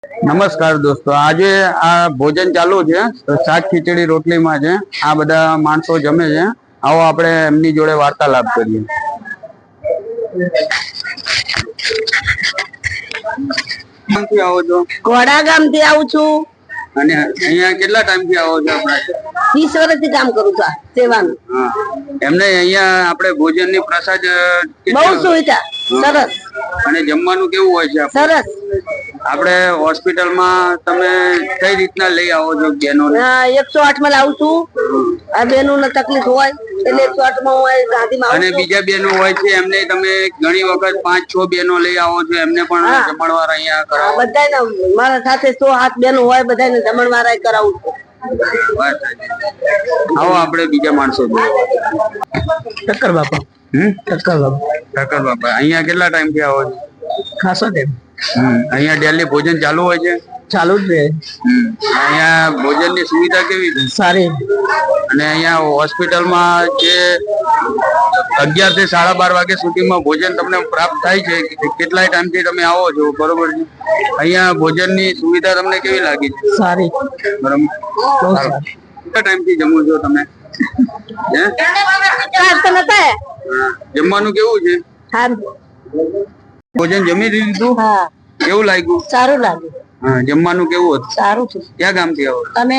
નમસ્કાર દોસ્તો, આજે આ ભોજન ચાલુ છે તો શાક ખીચડી રોટલીમાં છે. આ બધા માણસો જમે છે. આવો આપણે એમની જોડે વાર્તાલાપ કરીએ. ક્યાંથી આવો છો? ઘોડા ગામથી આવું છું. અને અહીંયા કેટલા ટાઈમથી આવો છો? આપણે 30 વર્ષથી કામ કરું છું સેવાનું. એમને અહીંયા આપણે ભોજનની પ્રસાદ બહુ સુવિધા સરસ. અને જમવાનું કેવું હોય છે? સરસ. આપણે હોસ્પિટલમાં તમે કઈ રીતના લઈ આવો છો બેનો? 108 માં લાવું છું. આ બેનો ને તકલીફ હોય એટલે 108 માં હું ગાંધીમાં. અને બીજા બેનો હોય છે એમને તમે ઘણી વખત 5-6 બેનો લઈ આવો છો, એમને પણ જમણવાર અહીંયા કરાવો? બધાને મારા સાથે 107 બેનો હોય, બધાને જમણવાર કરાવું છું. આવો આપણે બીજા માણસો ટક્કર બાપા. ટક્કર બાપા, અહીંયા કેટલા ટાઈમ થી આવો છો? ખાસો ટાઈમ. અહીંયા ડેલી ભોજન ચાલુ હોય છે? ચાલુ જ રહે. અહીંયા ભોજન ની સુવિધા કેવી છે? સારી. અને અહીંયા હોસ્પિટલમાં જે 11 થી 12:30 વાગ્યા સુધીમાં ભોજન તમને પ્રાપ્ત થાય છે. કેટલાય ટાઈમ થી તમે આવો છો, બરોબર છે? અહીંયા ભોજન ની સુવિધા તમને કેવી લાગી છે? સારી. બરોબર. કેટલા ટાઈમ થી જમો છો તમે? જમવાનું કેવું છે? ભોજન જમી લીધું? કેવું લાગ્યું? સારું લાગ્યું. જમવાનું કેવું હતું? સારું છે. ક્યાં ગામ થી આવો? અમે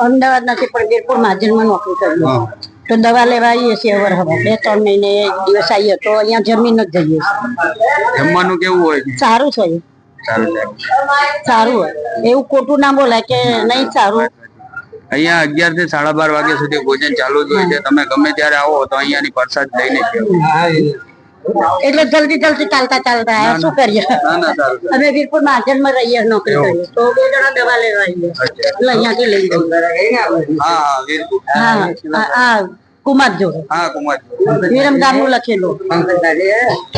અમદાવાદ નથી પણ વીરપુર મહાજનમાં નોકરી કરી. તો દવા લેવા આવીએ છીએ. હવે 2-3 મહિને એક દિવસ આવીએ તો અહીંયા જમીન જ જઈએ. જમવાનું કેવું હોય છે? સારું છે. સારું હોય એવું ખોટું ના બોલાય કે નહીં સારું. અહીંયા 11 થી 12:30 વાગ્યા સુધી ભોજન ચાલુ જ હોય છે. તમે ગમે ત્યારે આવો તો અહીંયાની પ્રસાદ લઈને એટલે જલ્દી ચાલતા શું કરીએ? અમે વીરપુર મહાજનમાં રહીએ, નોકરી કરીએ તો 2 જણા દવા લેવા આવીએ એટલે અહીંયાથી લઈ જઈએ. કુમાર જોડે વિરમ ગામ નું લખેલું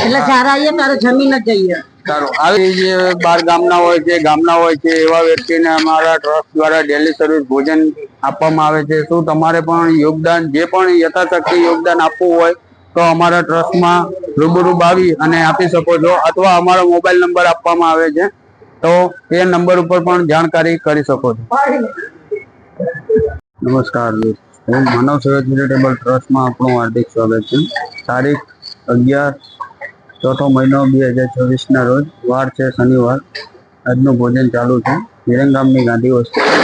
એટલે જયારે આવીએ ત્યારે જમીન જ જઈએ. સારું. આવી જે 12 ગામના હોય છે, એવા વ્યક્તિને અમારા ટ્રસ્ટ દ્વારા ડેલી સર્વિસ ભોજન આપવામાં આવે છે. શું તમારે પણ યોગદાન, જે પણ યથાશક્તિ યોગદાન આપવું હોય તો અમારા ટ્રસ્ટમાં રૂબરૂ આવી અને આપી શકો છો, અથવા અમારો મોબાઈલ નંબર આપવામાં આવે છે તો એ નંબર ઉપર પણ જાણકારી કરી શકો છો. નમસ્કાર, હું માનવ સેવા ચેરિટેબલ ટ્રસ્ટમાં આપણું હાર્દિક સ્વાગત છે. તારીખ 11 ચોથો મહિનો 2024 ના રોજ, વાર છે શનિવાર. આજનું ભોજન ચાલુ છે વિરંગામની ગાંધી હોસ્પિટલ.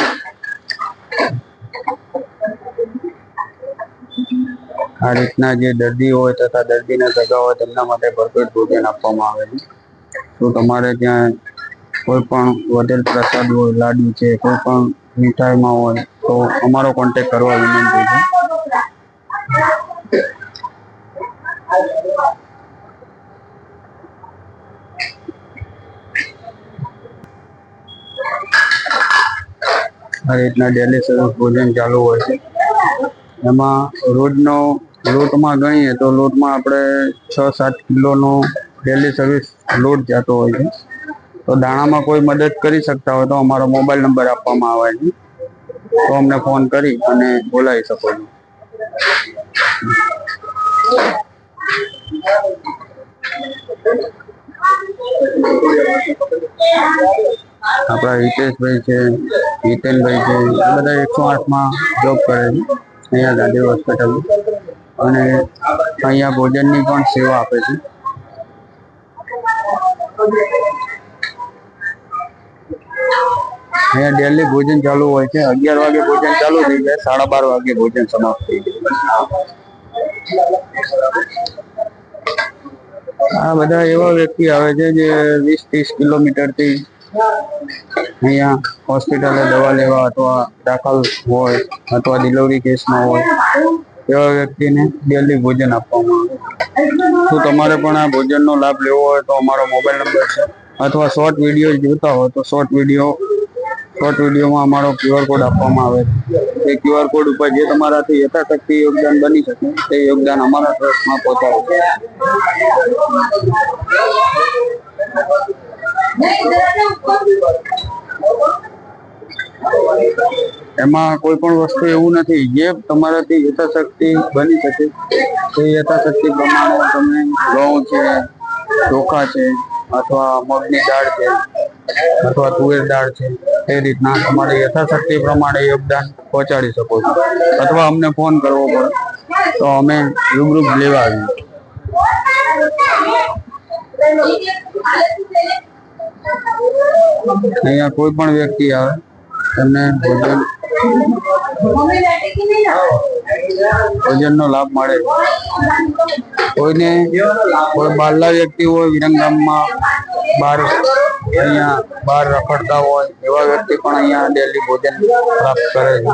આ રીતના જે દર્દી હોય તથા દર્દીના સગા હોય તેમના માટે ભરપેટ ભોજન આપવામાં આવે છે. તો તમારે ત્યાં કોઈ પણ વધેલ પ્રસાદ હોય, લાડુ છે, કોઈ પણ મીઠાઈમાં હોય તો અમારો કોન્ટેક્ટ કરવા વિનંતી છે. આ રીતના ડેલી સર્વિસ ભોજન ચાલુ હોય છે. એમાં રોજનો લોટમાં ગણીએ તો લોટમાં આપણે 6-7 કિલોનો ડેલી સર્વિસ લોટ જતો હોય છે. તો દાણામાં કોઈ મદદ કરી શકતા હોય તો અમારો મોબાઈલ નંબર આપવામાં આવે છે, તો અમને ફોન કરી અને બોલાવી શકો છો. આપણા હિતેશભાઈ છે, હિતેનભાઈ છે, આ બધા 108માં જોબ કરે છે અહીંયા ગાંધી હોસ્પિટલ, અને અહીંયા ભોજનની પણ સેવા આપે છે. અહીંયા ડેલી ભોજન ચાલુ હોય છે. 11 વાગે ભોજન ચાલુ થઈ જાય, 12:30 વાગે ભોજન સમાપ્ત થઈ જાય. આ બધા એવા વ્યક્તિ આવે છે જે 20-30 કિલોમીટરથી અહીંયા હોસ્પિટલે દવા લેવા અથવા દાખલ હોય અથવા ડિલિવરી કેસમાં હોય એવા વ્યક્તિને ડેલી ભોજન આપવામાં આવે. શું તમારે પણ આ ભોજનનો લાભ લેવો હોય તો અમારો મોબાઈલ નંબર છે, અથવા શોર્ટ વિડીયો જોતા હોય તો શોર્ટ વિડીયોમાં અમારો QR કોડ આપવામાં આવે છે. એ QR કોડ ઉપર જે તમારાથી યથાશક્તિ યોગદાન બની શકે તે યોગદાન અમારા ટ્રસ્ટમાં પહોંચાડે. એમાં કોઈ પણ વસ્તુ એવું નથી, જે તમારાથી યથાશક્તિ બની શકે તે યથાશક્તિ પ્રમાણે તમે ઘઉં છે, ચોખા છે અથવા મગની દાળ છે અથવા તુવેર દાળ છે એ રીતના તમારે યથાશક્તિ પ્રમાણે યોગદાન પહોંચાડી શકો છો, અથવા અમને ફોન કરવો પડે તો અમે રૂબરૂ લેવા આવીએ. અહીંયા કોઈ પણ વ્યક્તિ આવે તેમને ભોજનનો લાભ મળે. કોઈ બહારના વ્યક્તિ હોય વિરંગામમાં બહાર રખડતા હોય એવા વ્યક્તિ પણ અહીંયા ડેલી ભોજન પ્રાપ્ત કરે છે.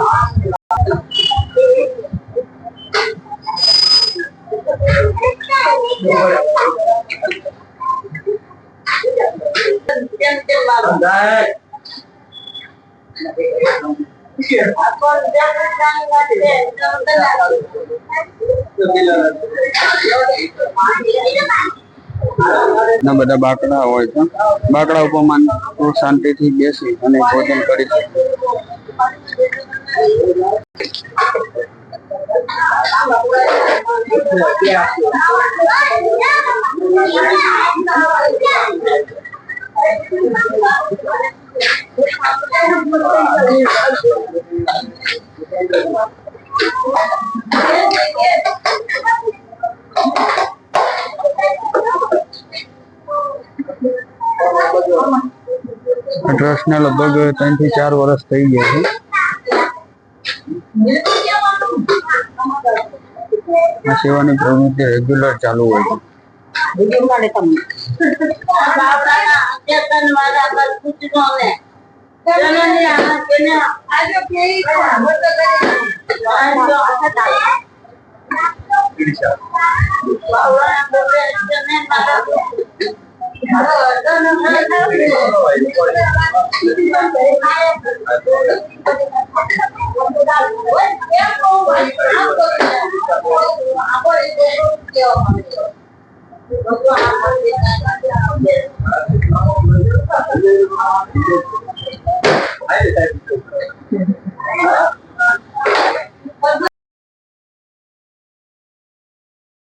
બધા બાકડા હોય છે, બાકડા ઉપર શાંતિથી બેસી અને ભોજન કરી શકે. ટ્રસ્ટને લગભગ 3 થી 4 વર્ષ થઈ ગયા છે. આ સેવાની પ્રવૃત્તિ રેગ્યુલર ચાલુ હોય છે.